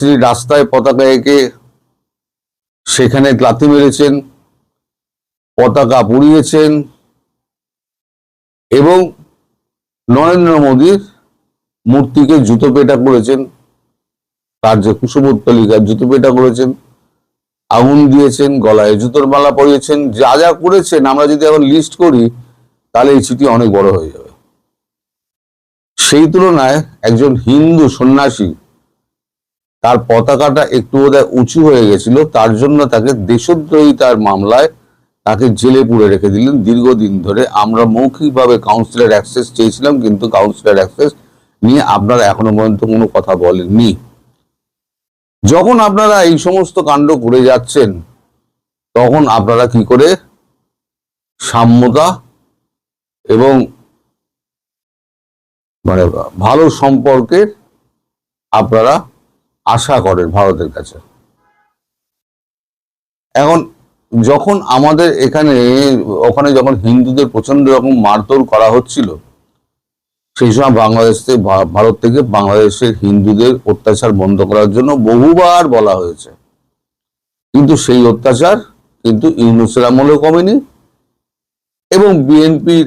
তিনি রাস্তায় পতাকা এঁকে সেখানে লাথি মেরেছেন, পতাকা পুড়িয়েছেন এবং নরেন্দ্র মোদীর মূর্তিকে জুতো পেটা করেছেন, তার যে কুশপুত্তলিকার জুতো পেটা করেছেন, আগুন দিয়েছেন, গলায় জুতোর মালা পরিয়েছেন, যা যা করেছেন আমরা যদি এখন লিস্ট করি তাহলে এই চিঠি অনেক বড় হয়ে যাবে। সেই তুলনায় একজন হিন্দু সন্ন্যাসী, তার পতাকাটা একটু বোধহয় উঁচু হয়ে গেছিল, তার জন্য তাকে দেশদ্রোহিতার মামলায় তাকে জেলে পুরে রেখে দিলেন দীর্ঘদিন ধরে। আমরা মৌখিকভাবে কাউন্সিলর অ্যাক্সেস চেয়েছিলাম, কিন্তু কাউন্সিলর অ্যাক্সেস নিয়ে আপনারা এখনো পর্যন্ত কোনো কথা বলেননি। যখন আপনারা এই সমস্ত কাণ্ড করে যাচ্ছেন তখন আপনারা কি করে সাম্যতা এবং মানে ভালো সম্পর্কের আপনারা আশা করেন ভারতের কাছে? এখন যখন আমাদের ওখানে যখন হিন্দুদের প্রচন্ড রকম মারধর করা হচ্ছিল, সেই সময় ভারত থেকে বাংলাদেশের হিন্দুদের অত্যাচার বন্ধ করার জন্য বহুবার বলা হয়েছে, কিন্তু সেই অত্যাচার কিন্তু ইউনূসের আমলেও কমেনি এবং বিএনপির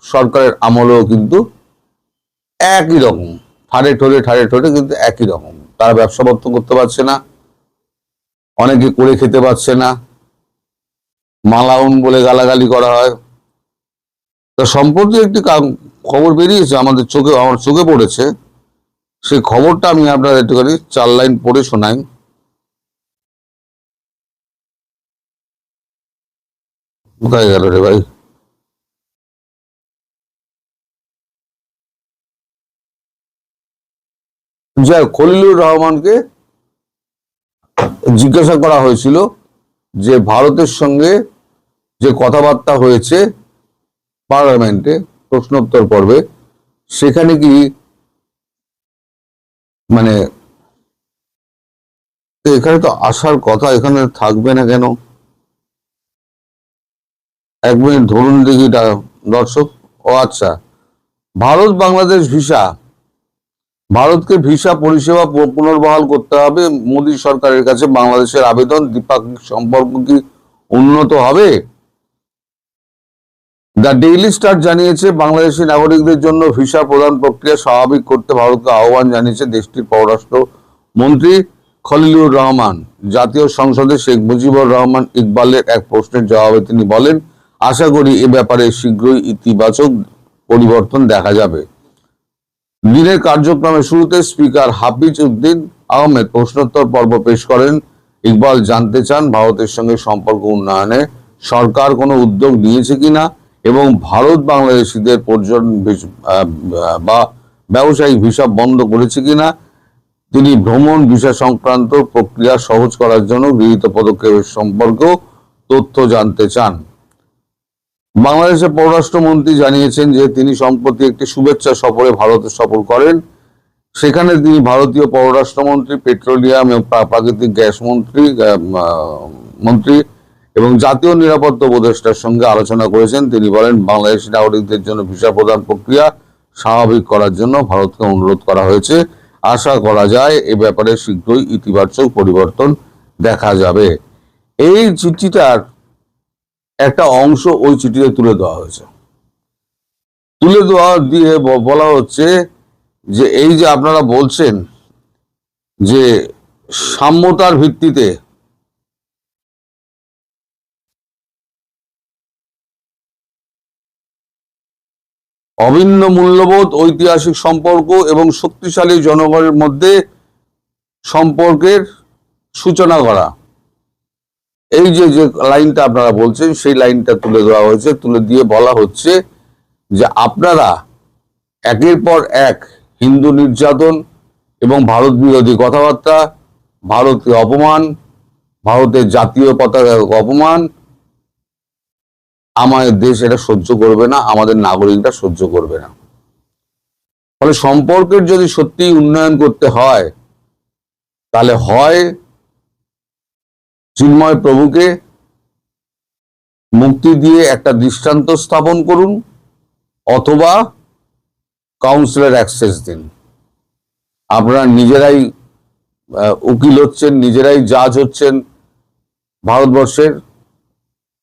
সরকারের আমলেও কিন্তু একই রকম ঠাড়ে ঠোরে কিন্তু একই রকম। তারা ব্যবসা পত্র করতে পারছে না, অনেকে করে খেতে পারছে না, মালাউন বলে গালাগালি করা হয়। তা সম্প্রতি একটি খবর বেরিয়েছে আমার চোখে পড়েছে, সেই খবরটা আমি আপনাদের একটুখানি 4 লাইন পড়ে শোনাই। কোথায় গেল রে ভাই? খলিলুর রহমানকে জিজ্ঞাসা করা হয়েছিল যে ভারতের সঙ্গে যে কথাবার্তা হয়েছে পার্লামেন্টে প্রশ্নোত্তর পর্বে, সেখানে কি মানে এখানে তো আসার কথা, এখানে থাকবে না কেন? 1 মিনিট ধরুন দেখি দর্শক। ও আচ্ছা, ভারত বাংলাদেশ ভিসা, ভারতকে ভিসা পরিষেবা পুনর্বহাল করতে হবে। মোদী সরকারের কাছে বাংলাদেশের আবেদন, দ্বিপাক্ষিক সম্পর্ক কি উন্নত হবে? দ্য ডেইলি স্টার জানিয়েছে বাংলাদেশি নাগরিকদের জন্য ভিসা প্রদান প্রক্রিয়া স্বাভাবিক করতে ভারতকে আহ্বান জানিয়েছে দেশটির পররাষ্ট্র মন্ত্রী খলিলুর রহমান। জাতীয় সংসদে শেখ মুজিবুর রহমান ইকবালের এক প্রশ্নের জবাবে তিনি বলেন, আশা করি এ ব্যাপারে শীঘ্রই ইতিবাচক পরিবর্তন দেখা যাবে। দিনের কার্যক্রমের শুরুতে স্পিকার হাফিজ উদ্দিন আহমেদ প্রশ্নোত্তর পর্ব পেশ করেন। ইকবাল জানতে চান ভারতের সঙ্গে সম্পর্ক উন্নয়নে সরকার কোনো উদ্যোগ নিয়েছে কিনা এবং ভারত বাংলাদেশিদের পর্যটন বা ব্যবসায়িক ভিসা বন্ধ করেছে কিনা। তিনি ভ্রমণ ভিসা সংক্রান্ত প্রক্রিয়া সহজ করার জন্য গৃহীত পদক্ষেপের সম্পর্কেও তথ্য জানতে চান। বাংলাদেশের পররাষ্ট্রমন্ত্রী জানিয়েছেন যে তিনি সম্প্রতি একটি শুভেচ্ছা সফরে ভারতে সফর করেন। সেখানে তিনি ভারতীয় পররাষ্ট্রমন্ত্রী, পেট্রোলিয়াম এবং প্রাকৃতিক গ্যাস মন্ত্রী এবং জাতীয় নিরাপত্তা উপদেষ্টার সঙ্গে আলোচনা করেছেন। তিনি বলেন, বাংলাদেশি নাগরিকদের জন্য ভিসা প্রদান প্রক্রিয়া স্বাভাবিক করার জন্য ভারতকে অনুরোধ করা হয়েছে। আশা করা যায় এ ব্যাপারে শীঘ্রই ইতিবাচক পরিবর্তন দেখা যাবে। এই চিঠিটার একটা অংশ ওই চিঠিতে তুলে দেওয়া হয়েছে। তুলে দেওয়া দিয়ে বলা হচ্ছে যে এই যে আপনারা বলছেন যে সাম্যতার ভিত্তিতে অভিন্ন মূল্যবোধ, ঐতিহাসিক সম্পর্ক এবং শক্তিশালী জনগণের মধ্যে সম্পর্কের সূচনা করা, এই যে লাইনটা আপনারা বলছেন সেই লাইনটা তুলে দেওয়া হয়েছে। তুলে দিয়ে বলা হচ্ছে যে আপনারা একের পর এক হিন্দু নির্যাতন এবং ভারত বিরোধী কথাবার্তা, ভারতকে অপমান, ভারতের জাতীয় পতাকার অপমান, আমাদের দেশ এটা সহ্য করবে না, আমাদের নাগরিকরা সহ্য করবে না। ফলে সম্পর্কের যদি সত্যি উন্নয়ন করতে হয় তাহলে হয় চিন্ময় প্রভুকে মুক্তি দিয়ে একটা দৃষ্টান্ত স্থাপন করুন, অথবা কাউন্সিলর অ্যাক্সেস দিন। আপনারা নিজেরাই উকিল হচ্ছেন, নিজেরাই জাজ হচ্ছেন। ভারতবর্ষের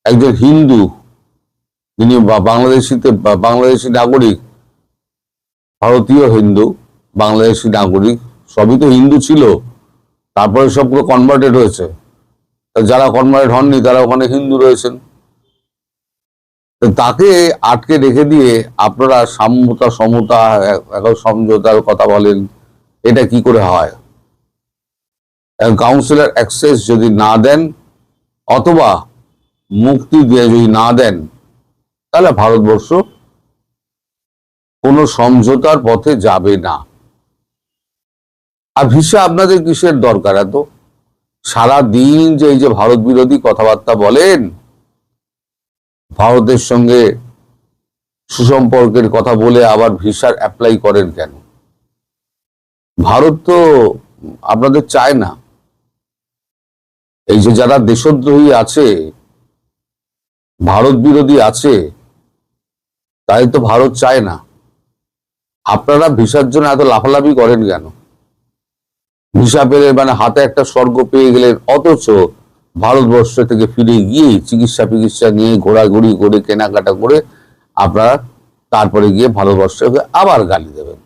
একজন হিন্দু, যিনি বাংলাদেশি নাগরিক, ভারতীয় হিন্দু, বাংলাদেশি নাগরিক, সবই তো হিন্দু ছিল, তারপরে সবগুলো কনভার্টেড হয়েছে। যারা কনভার্ট হননি তারা ওখানে হিন্দু রয়েছেন। তাকে আটকে রেখে দিয়ে আপনারা সাম্যতা, সমতা, এখন সমঝোতার কথা বলেন, এটা কি করে হয়? কাউন্সিলর অ্যাক্সেস যদি না দেন অথবা মুক্তি দিয়ে যদি না দেন, তাহলে ভারতবর্ষ কোনো সমঝোতার পথে যাবে না। আর ভিসা আপনাদের কিসের দরকার এত? সারা দিন যে এই যে ভারত বিরোধী কথাবার্তা বলেন, ভারতের সঙ্গে সুসম্পর্কের কথা বলে আবার ভিসার অ্যাপ্লাই করেন কেন? ভারত তো আপনাদের চায় না। এই যে যারা দেশদ্রোহী আছে, ভারত বিরোধী আছে, তাই তো ভারত চায় না। আপনারা ভিসার জন্য এত লাফালাফি করেন কেন? ভিসা পেলে মানে হাতে একটা স্বর্গ পেয়ে গেলেন, অথচ ভারতবর্ষ থেকে ফিরে গিয়ে চিকিৎসা নিয়ে ঘোরাঘুরি করে কেনাকাটা করে আপনারা তারপরে গিয়ে ভারতবর্ষকে আবার গালি দেবেন।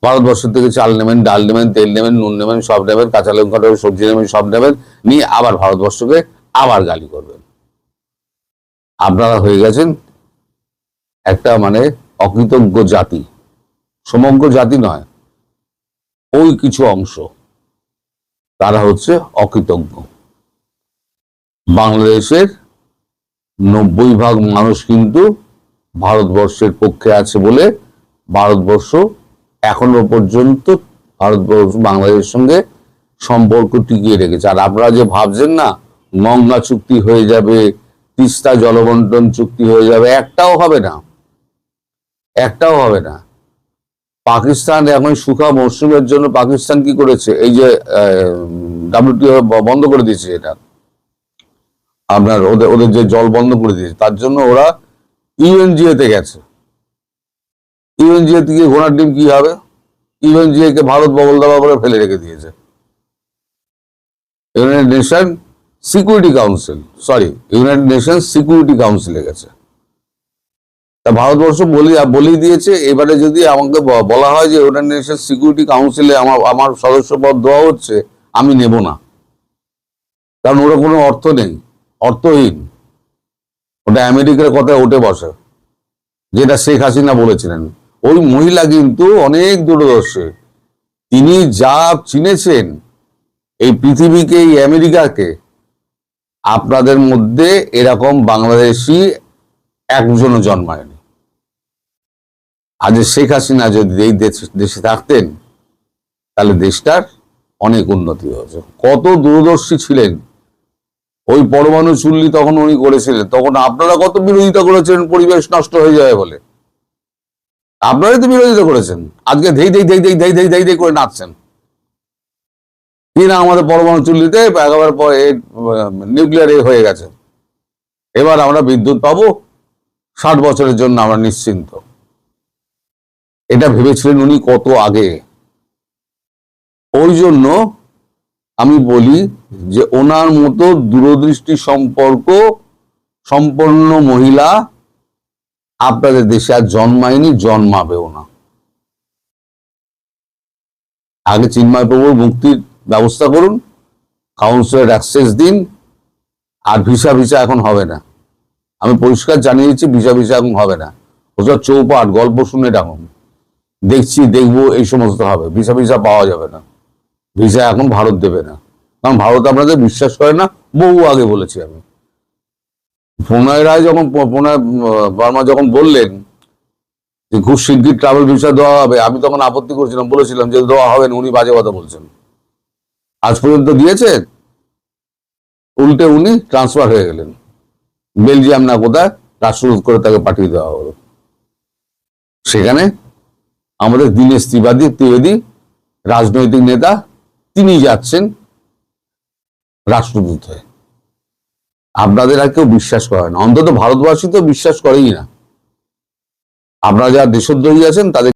ভারতবর্ষ থেকে চাল নেবেন, ডাল নেবেন, তেল নেবেন, নুন নেবেন, সব নেবেন, কাঁচা লঙ্কা নেবেন, সবজি নেবেন, সব নেবেন, নিয়ে আবার ভারতবর্ষকে আবার গালি করবেন। আপনারা হয়ে গেছেন একটা মানে অকৃতজ্ঞ জাতি। সমগ্র জাতি নয়, ওই কিছু অংশ তারা হচ্ছে অকৃতজ্ঞ। বাংলাদেশের 90% মানুষ কিন্তু ভারতবর্ষের পক্ষে আছে বলে ভারতবর্ষ এখনো পর্যন্ত বাংলাদেশের সঙ্গে সম্পর্ক টিকিয়ে রেখেছে। আর আপনারা যে ভাবছেন না গঙ্গা চুক্তি হয়ে যাবে, তিস্তা জলবন্টন চুক্তি হয়ে যাবে, একটাও হবে না, একটাও হবে না। পাকিস্তান এখন শুকা মরশুমের জন্য পাকিস্তান কি করেছে? এই যে WTO বন্ধ করে দিয়েছে, এটা আপনার ওদের যে জল বন্ধ করে দিয়েছে, তার জন্য ওরা ইউএনজিএ তে গেছে। ইউএনজিএ থেকে ঘোড়ার ডিম কি হবে? ইউএনজিএ কে ভারত বগল দাবা করে ফেলে রেখে দিয়েছে। United nation security council, United nation security কাউন্সিলে গেছে। তা ভারতবর্ষ বলেই দিয়েছে, এবারে যদি আমাকে বলা হয় যে ইউনাইটেড নেশন সিকিউরিটি কাউন্সিলে আমার সদস্যপদ দেওয়া হচ্ছে, আমি নেব না। কারণ ওরা কোনো অর্থ নেই, অর্থহীন। ওটা আমেরিকার কথায় উঠে বসে, যেটা শেখ হাসিনা বলেছিলেন। ওই মহিলা কিন্তু অনেক দূরদর্শী। তিনি যা চিনেছেন এই পৃথিবীকে, এই আমেরিকাকে, আপনাদের মধ্যে এরকম বাংলাদেশি একজনও জন্মায়নি। আজ শেখ হাসিনা যদি এই দেশে থাকতেন, তাহলে দেশটার অনেক উন্নতি হয়েছে। কত দূরদর্শী ছিলেন। ওই পরমাণু চুল্লি তখন উনি করেছিলেন, তখন আপনারা কত বিরোধিতা করেছিলেন পরিবেশ নষ্ট হয়ে যাবে বলে। আপনারাই তো বিরোধিতা করেছেন। আজকে ধেই ধেই ধেই ধেই ধেই ধেই ধেই ধেই করে নাচছেন কি না, আমাদের পরমাণু চুল্লিতে একেবারে নিউক্লিয়ার হয়ে গেছে, এবার আমরা বিদ্যুৎ পাবো 60 বছরের জন্য, আমরা নিশ্চিন্ত। এটা ভেবেছিলেন উনি কত আগে। ওই জন্য আমি বলি যে ওনার মতো দূরদৃষ্টি সম্পন্ন মহিলা আপনাদের দেশে আর জন্মায়নি, জন্মাবেও না। আগে চিন্ময় প্রভুর মুক্তির ব্যবস্থা করুন, কাউন্সিলর অ্যাক্সেস দিন, আর ভিসা এখন হবে না। আমি পরিষ্কার জানিয়ে দিচ্ছি, ভিসা এখন হবে না। ওসব চৌপাট গল্প শুনে রাখুন, দেখবো এই সমস্ত হবে। ভিসা পাওয়া যাবে না। ভিসা এখন ভারত দেবে না, কারণ ভারত আপনাদের বিশ্বাস করে না। বহু আগে বলেছি আমি। প্রণয় বর্মা যখন বললেন যে খুব শিগগির ট্রাভেল ভিসা দেওয়া হবে, আমি তখন আপত্তি করছিলাম, বলেছিলাম যে দেওয়া হবে না, উনি বাজে কথা বলছেন। আজ পর্যন্ত দিয়েছে? উল্টে উনি ট্রান্সফার হয়ে গেলেন বেলজিয়াম না কোথায়, রাষ্ট্রদূত করে তাকে পাঠিয়ে দেওয়া হলো। সেখানে আমাদের দীনেশ ত্রিবেদী রাজনৈতিক নেতা, তিনি যাচ্ছেন রাষ্ট্রদূত হয়ে। আপনাদের আর কেউ বিশ্বাস করে না, অন্তত ভারতবাসী তো বিশ্বাস করেই না। আপনারা যারা দেশদ্রোহী আছেন তাদের